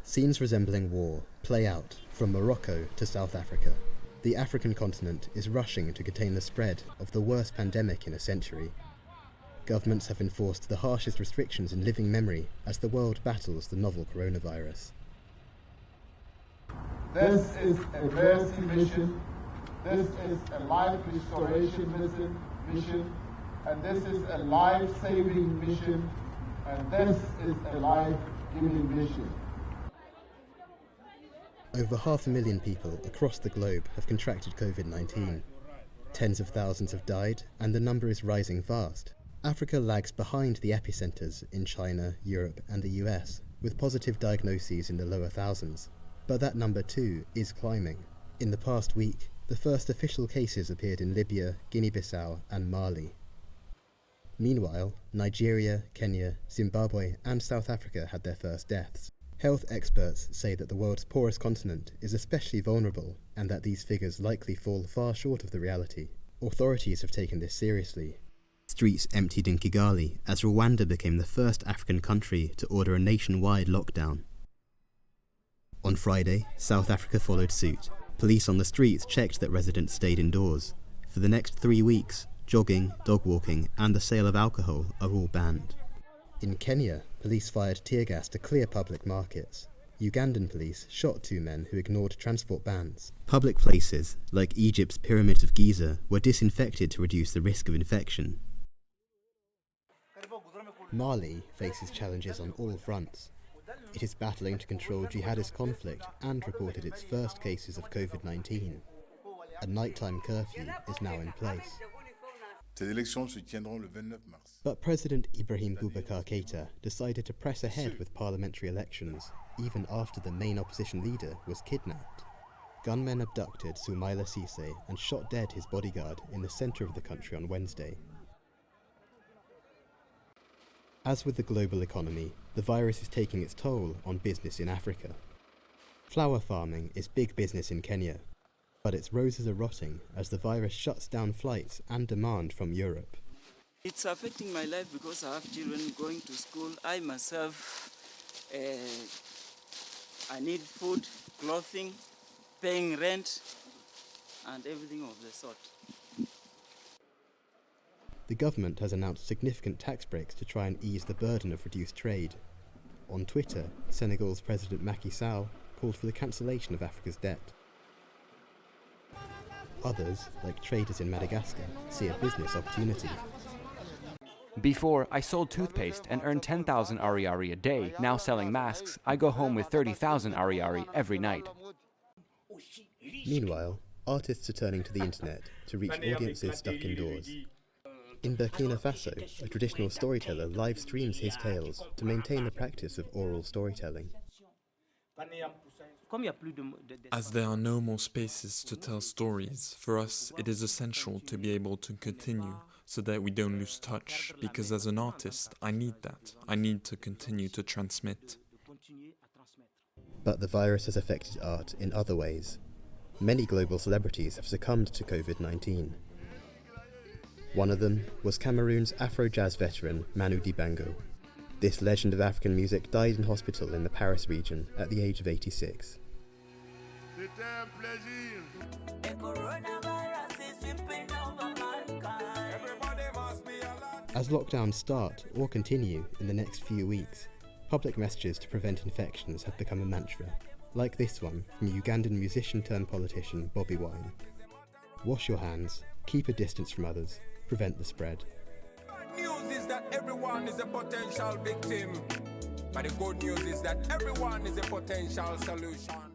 Scenes resembling war play out from Morocco to South Africa. The African continent is rushing to contain the spread of the worst pandemic in a century. Governments have enforced the harshest restrictions in living memory as the world battles the novel coronavirus. This is a mercy mission, this is a life restoration mission, and this is a life-saving mission, and this is a life-giving mission. Over 500,000 people across the globe have contracted COVID-19. Tens of thousands have died, and the number is rising fast. Africa lags behind the epicenters in China, Europe, and the US, with positive diagnoses in the lower thousands. But that number too is climbing. In the past week, the first official cases appeared in Libya, Guinea-Bissau, and Mali. Meanwhile, Nigeria, Kenya, Zimbabwe, and South Africa had their first deaths. Health experts say that the world's poorest continent is especially vulnerable and that these figures likely fall far short of the reality. Authorities have taken this seriously. Streets emptied in Kigali as Rwanda became the first African country to order a nationwide lockdown. On Friday, South Africa followed suit. Police on the streets checked that residents stayed indoors. For the next 3 weeks, jogging, dog walking, and the sale of alcohol are all banned. In Kenya, police fired tear gas to clear public markets. Ugandan police shot 2 men who ignored transport bans. Public places, like Egypt's Pyramids of Giza, were disinfected to reduce the risk of infection. Mali faces challenges on all fronts. It is battling to control jihadist conflict and reported its first cases of COVID-19. A nighttime curfew is now in place. But President Ibrahim Boubacar Keïta decided to press ahead with parliamentary elections, even after the main opposition leader was kidnapped. Gunmen abducted Soumaïla Cissé and shot dead his bodyguard in the centre of the country on Wednesday. As with the global economy, the virus is taking its toll on business in Africa. Flower farming is big business in Kenya, but its roses are rotting as the virus shuts down flights and demand from Europe. It's affecting my life because I have children going to school. I myself, I need food, clothing, paying rent, and everything of the sort. The government has announced significant tax breaks to try and ease the burden of reduced trade. On Twitter, Senegal's President Macky Sall called for the cancellation of Africa's debt. Others, like traders in Madagascar, see a business opportunity. Before, I sold toothpaste and earned 10,000 ariary a day. Now selling masks, I go home with 30,000 ariary every night. Meanwhile, artists are turning to the internet to reach audiences stuck indoors. In Burkina Faso, a traditional storyteller live streams his tales to maintain the practice of oral storytelling. As there are no more spaces to tell stories, for us it is essential to be able to continue so that we don't lose touch, because as an artist I need that. I need to continue to transmit. But the virus has affected art in other ways. Many global celebrities have succumbed to COVID-19. One of them was Cameroon's Afro-jazz veteran Manu Dibango. This legend of African music died in hospital in the Paris region at the age of 86. As lockdowns start or continue in the next few weeks, public messages to prevent infections have become a mantra, like this one from Ugandan musician turned politician Bobi Wine. Wash your hands, keep a distance from others, prevent the spread. Bad news is that everyone is a potential victim, but the good news is that everyone is a potential solution.